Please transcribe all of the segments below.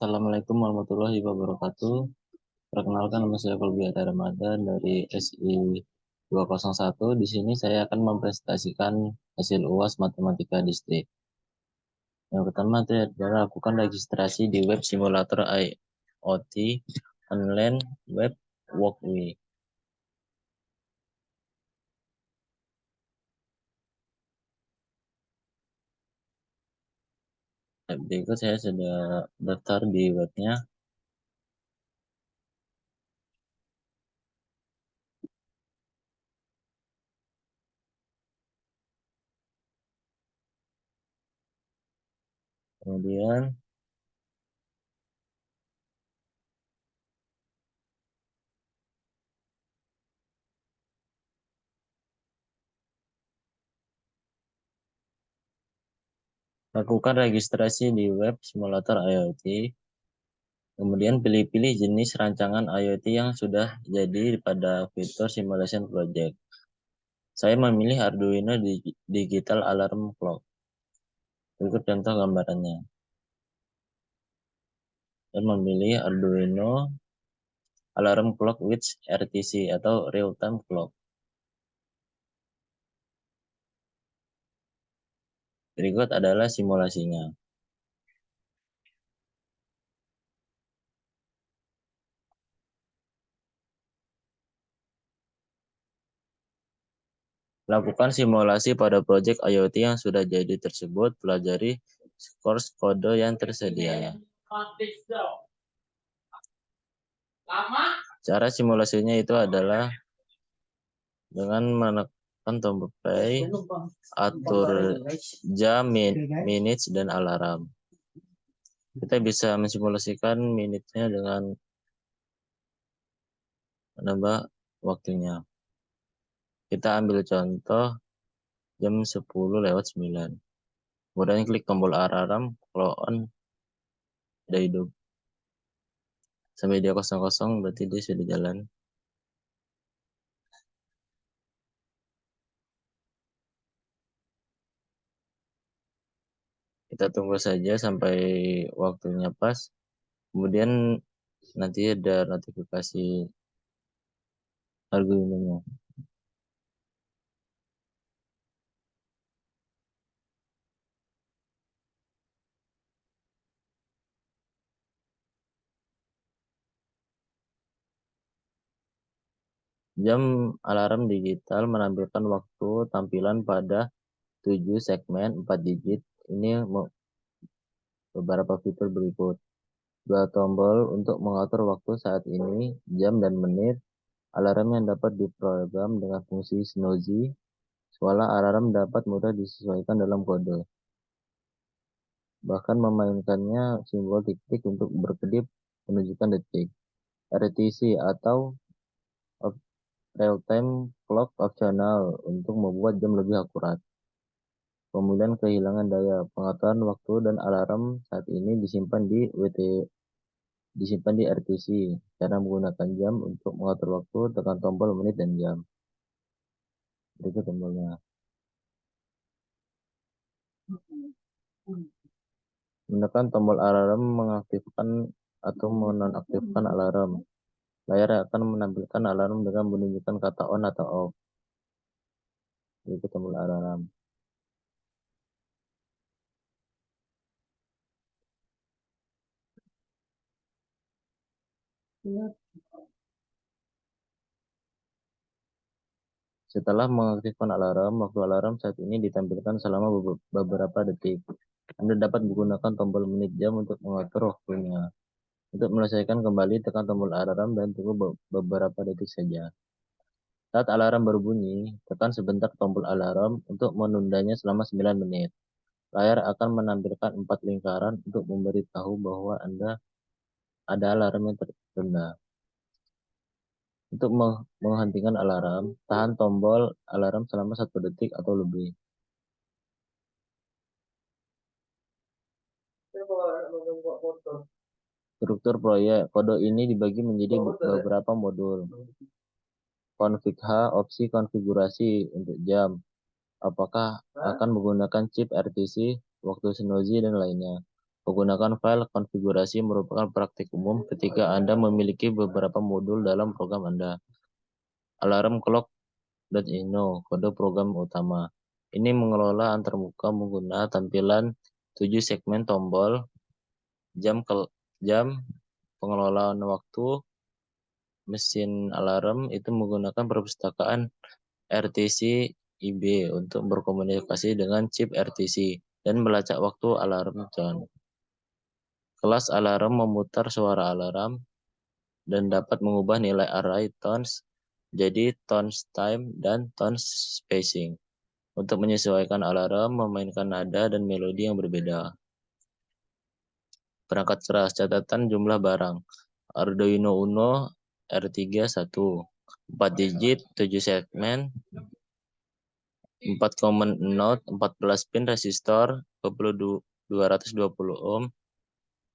Assalamualaikum warahmatullahi wabarakatuh. Perkenalkan, nama saya Kolbiata Ramadan dari SI 201. Di sini saya akan mempresentasikan hasil UAS Matematika Distrik. Yang pertama itu adalah lakukan registrasi di web simulator IoT online web walkway. Berikut saya sudah daftar di webnya. Kemudian lakukan registrasi di web simulator IoT. Kemudian pilih-pilih jenis rancangan IoT yang sudah jadi pada fitur simulation project. Saya memilih Arduino Digital Alarm Clock. Berikut contoh gambarannya. Saya memilih Arduino Alarm Clock with RTC atau Real Time Clock. Berikut adalah simulasinya. Lakukan simulasi pada proyek IoT yang sudah jadi tersebut. Pelajari source kode yang tersedia. Cara simulasinya itu adalah dengan menekan tombol play, atur jam, minutes, dan alarm. Kita bisa mensimulasikan minitnya dengan menambah waktunya. Kita ambil contoh jam 10:09. Kemudian klik tombol alarm, kalau on, udah hidup. Sampai dia 00 berarti dia sudah jalan. Kita tunggu saja sampai waktunya pas. Kemudian nanti ada notifikasi Arduino-nya. Jam alarm digital menampilkan waktu tampilan pada 7 segmen 4 digit. Ini beberapa fitur berikut. 2 tombol untuk mengatur waktu saat ini, jam dan menit. Alarm yang dapat diprogram dengan fungsi Snoozy. Suara alarm dapat mudah disesuaikan dalam kode. Bahkan memainkannya simbol titik untuk berkedip menunjukkan detik. RTC atau real-time clock opsional untuk membuat jam lebih akurat. Kemudian kehilangan daya. Pengaturan waktu dan alarm saat ini disimpan di RTC. Cara menggunakan jam untuk mengatur waktu, tekan tombol menit dan jam. Berikut tombolnya. Menekan tombol alarm mengaktifkan atau menonaktifkan alarm. Layar akan menampilkan alarm dengan menunjukkan kata on atau off. Berikut tombol alarm. Setelah mengaktifkan alarm, waktu alarm saat ini ditampilkan selama beberapa detik. Anda dapat menggunakan tombol menit jam untuk mengatur waktunya. Untuk menyelesaikan kembali, tekan tombol alarm dan tunggu beberapa detik saja. Saat alarm berbunyi, tekan sebentar tombol alarm untuk menundanya selama 9 menit. Layar akan menampilkan 4 lingkaran untuk memberitahu bahwa Anda ada alarm yang tertunda. Untuk menghentikan alarm, tahan tombol alarm selama 1 detik atau lebih. Struktur proyek. Kode ini dibagi menjadi beberapa modul. Config H, opsi konfigurasi untuk jam. Apakah akan menggunakan chip RTC, waktu Snoozy, dan lainnya. Menggunakan file konfigurasi merupakan praktik umum ketika Anda memiliki beberapa modul dalam program Anda. Alarm clock.ino, kode program utama. Ini mengelola antarmuka menggunakan tampilan 7 segmen tombol, jam, pengelolaan waktu, mesin alarm itu menggunakan perpustakaan RTC IB untuk berkomunikasi dengan chip RTC dan melacak waktu alarm tone. Kelas alarm memutar suara alarm dan dapat mengubah nilai array tones jadi tones time dan tones spacing. Untuk menyesuaikan alarm, memainkan nada dan melodi yang berbeda. Perangkat keras, catatan jumlah barang. Arduino Uno R3 1, 4 digit, 7 segmen, 4 common node, 14 pin resistor, 220 ohm,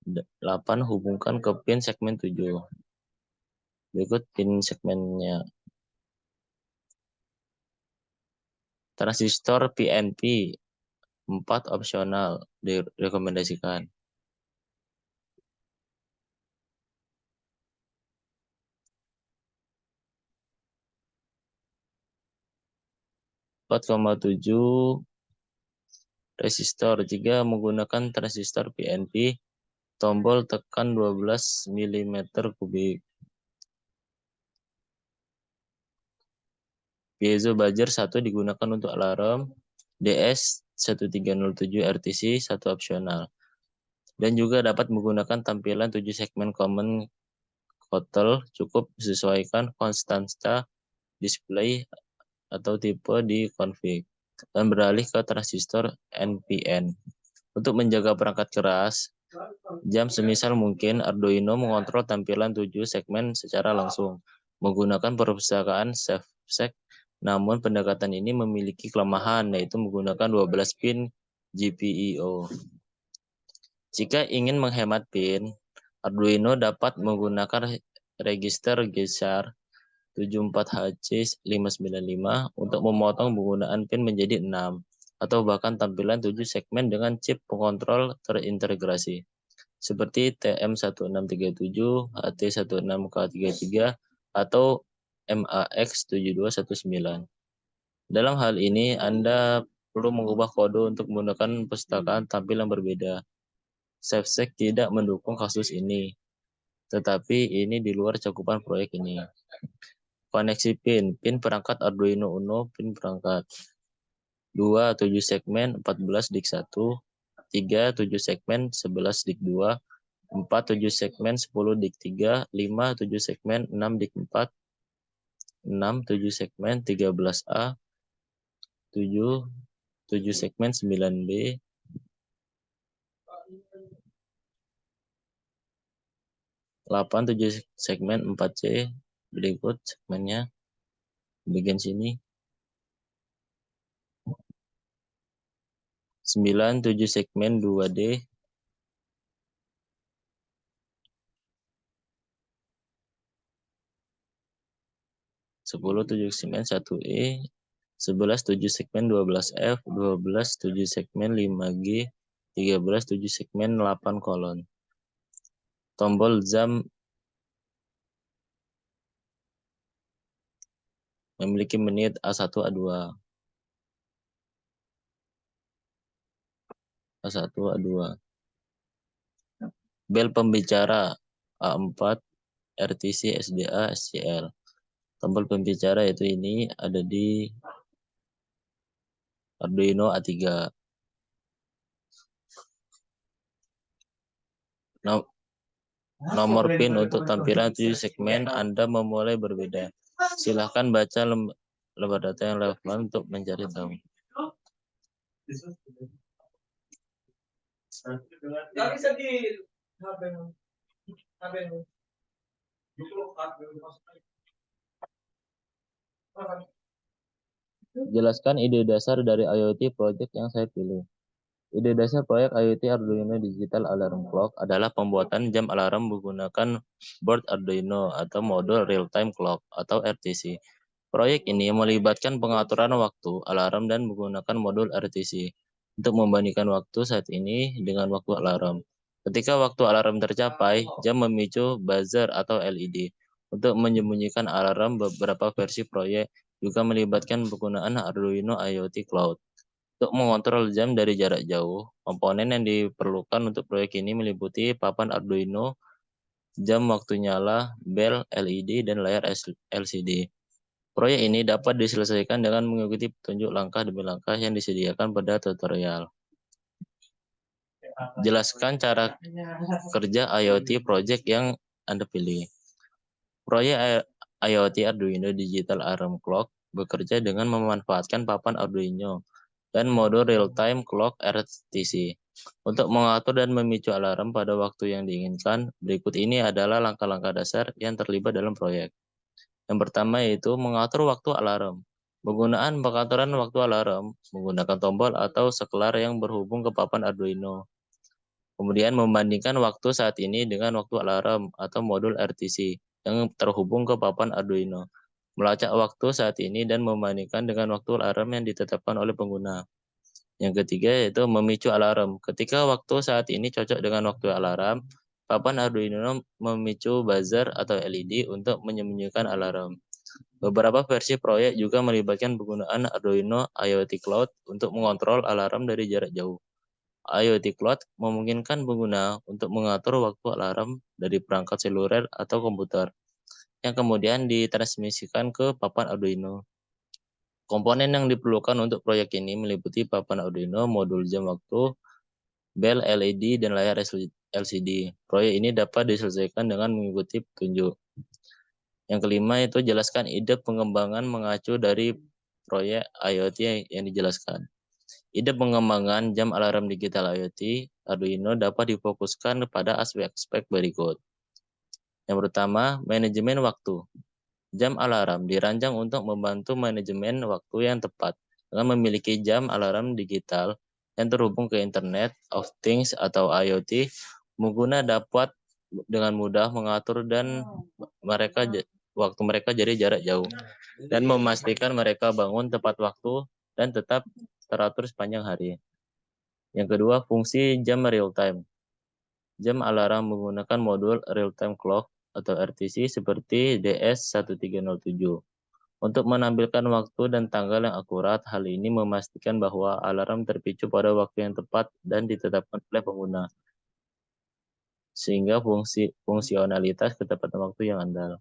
8 hubungkan ke pin segmen 7. Berikut pin segmennya. Transistor PNP 4 opsional direkomendasikan. 4,7 resistor. Jika menggunakan transistor PNP, tombol tekan 12 mm kubik. Piezo buzzer 1 digunakan untuk alarm, DS1307 RTC 1 opsional. Dan juga dapat menggunakan tampilan 7 segmen common kotel, cukup sesuaikan konstanta display atau tipe di config dan beralih ke transistor NPN. Untuk menjaga perangkat keras, jam semisal mungkin Arduino mengontrol tampilan 7 segmen secara langsung menggunakan perpustakaan SafeSec. Namun pendekatan ini memiliki kelemahan, yaitu menggunakan 12 pin GPIO. Jika ingin menghemat pin, Arduino dapat menggunakan register GSAR 74HC595 untuk memotong penggunaan pin menjadi 6 atau bahkan tampilan 7 segmen dengan chip pengontrol terintegrasi seperti TM1637, HT16K33 atau MAX7219. Dalam hal ini Anda perlu mengubah kode untuk menggunakan perpustakaan tampil yang berbeda. SafeSec tidak mendukung kasus ini, tetapi ini di luar cakupan proyek ini. Koneksi pin perangkat Arduino Uno, pin perangkat 2 7 segmen 14 dik 1, 3 7 segmen 11 dik 2, 4 7 segmen 10 dik 3, 5 7 segmen 6 dik 4, 6 7 segmen 13A, 7 7 segmen 9B, 8 7 segmen 4C. Berikut segmennya bagian sini. 9 7 segmen 2D, 10 7 segmen 1E, 11 7 segmen 12F, 12 7 segmen 5G, 13 7 segmen 8 kolon. Tombol jam memiliki menit A1 A2. A1 A2. Bel pembicara A4 RTC SDA SCL. Tombol pembicara itu ini ada di Arduino A3. Nomor pin untuk tampilan 7 segmen Anda memulai berbeda. Silahkan baca lembar data yang relevan untuk mencari tahu. Jelaskan ide dasar dari IoT project yang saya pilih. Ide dasar proyek IoT Arduino Digital Alarm Clock adalah pembuatan jam alarm menggunakan board Arduino atau modul real-time clock atau RTC. Proyek ini melibatkan pengaturan waktu alarm dan menggunakan modul RTC untuk membandingkan waktu saat ini dengan waktu alarm. Ketika waktu alarm tercapai, jam memicu buzzer atau LED. Untuk menyembunyikan alarm, beberapa versi proyek juga melibatkan penggunaan Arduino IoT Cloud. Untuk mengontrol jam dari jarak jauh, komponen yang diperlukan untuk proyek ini meliputi papan Arduino, jam waktu nyala, bel, LED, dan layar LCD. Proyek ini dapat diselesaikan dengan mengikuti petunjuk langkah demi langkah yang disediakan pada tutorial. Jelaskan cara kerja IoT project yang Anda pilih. Proyek IoT Arduino Digital Alarm Clock bekerja dengan memanfaatkan papan Arduino dan mode real-time clock RTC. Untuk mengatur dan memicu alarm pada waktu yang diinginkan, berikut ini adalah langkah-langkah dasar yang terlibat dalam proyek. Yang pertama yaitu mengatur waktu alarm. Penggunaan pengaturan waktu alarm menggunakan tombol atau sekelar yang berhubung ke papan Arduino. Kemudian membandingkan waktu saat ini dengan waktu alarm atau modul RTC yang terhubung ke papan Arduino. Melacak waktu saat ini dan membandingkan dengan waktu alarm yang ditetapkan oleh pengguna. Yang ketiga yaitu memicu alarm. Ketika waktu saat ini cocok dengan waktu alarm, papan Arduino memicu buzzer atau LED untuk menyembunyikan alarm. Beberapa versi proyek juga melibatkan penggunaan Arduino IoT Cloud untuk mengontrol alarm dari jarak jauh. IoT Cloud memungkinkan pengguna untuk mengatur waktu alarm dari perangkat seluler atau komputer, yang kemudian ditransmisikan ke papan Arduino. Komponen yang diperlukan untuk proyek ini meliputi papan Arduino, modul jam waktu, bel LED, dan layar LCD. Proyek ini dapat diselesaikan dengan mengikuti petunjuk. Yang kelima itu jelaskan ide pengembangan mengacu dari proyek IoT yang dijelaskan. Ide pengembangan jam alarm digital IoT Arduino dapat difokuskan pada aspek-aspek berikut. Yang pertama, manajemen waktu. Jam alarm dirancang untuk membantu manajemen waktu yang tepat. Dengan memiliki jam alarm digital yang terhubung ke Internet of Things atau IoT, pengguna dapat dengan mudah mengatur dan waktu mereka jadi jarak jauh dan memastikan mereka bangun tepat waktu dan tetap teratur sepanjang hari. Yang kedua, fungsi jam real time. Jam alarm menggunakan modul real time clock atau RTC seperti DS1307. Untuk menampilkan waktu dan tanggal yang akurat, hal ini memastikan bahwa alarm terpicu pada waktu yang tepat dan ditetapkan oleh pengguna, sehingga fungsionalitas ketepatan waktu yang andal.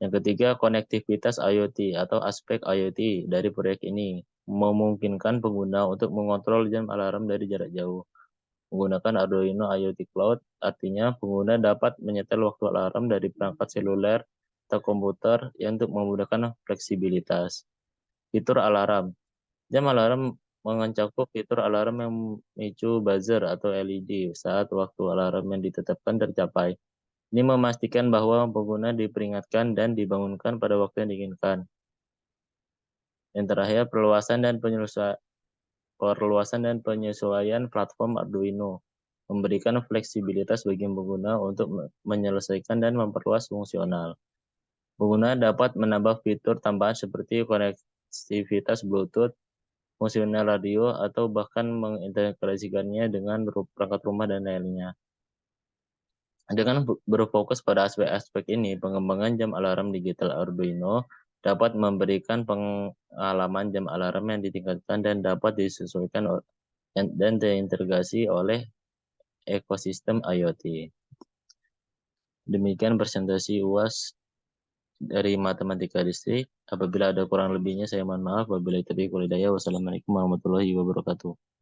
Yang ketiga, konektivitas IoT atau aspek IoT dari proyek ini memungkinkan pengguna untuk mengontrol jam alarm dari jarak jauh. Menggunakan Arduino IoT Cloud, artinya pengguna dapat menyetel waktu alarm dari perangkat seluler atau komputer yang untuk memudahkan fleksibilitas. Fitur alarm. Jam alarm mencakup fitur alarm yang memicu buzzer atau LED saat waktu alarm yang ditetapkan tercapai. Ini memastikan bahwa pengguna diperingatkan dan dibangunkan pada waktu yang diinginkan. Yang terakhir, perluasan dan penyesuaian platform Arduino memberikan fleksibilitas bagi pengguna untuk menyelesaikan dan memperluas fungsional. Pengguna dapat menambah fitur tambahan seperti konektivitas Bluetooth, fungsional radio, atau bahkan mengintegrasikannya dengan perangkat rumah dan lainnya. Dengan berfokus pada aspek-aspek ini, pengembangan jam alarm digital Arduino dapat memberikan pengalaman jam alarm yang ditingkatkan dan dapat disesuaikan dan terintegrasi oleh ekosistem IoT. Demikian presentasi UAS dari Matematika Distrik. Apabila ada kurang lebihnya, saya mohon maaf. Wabillahi taufiq wal hidayah. Wassalamualaikum warahmatullahi wabarakatuh.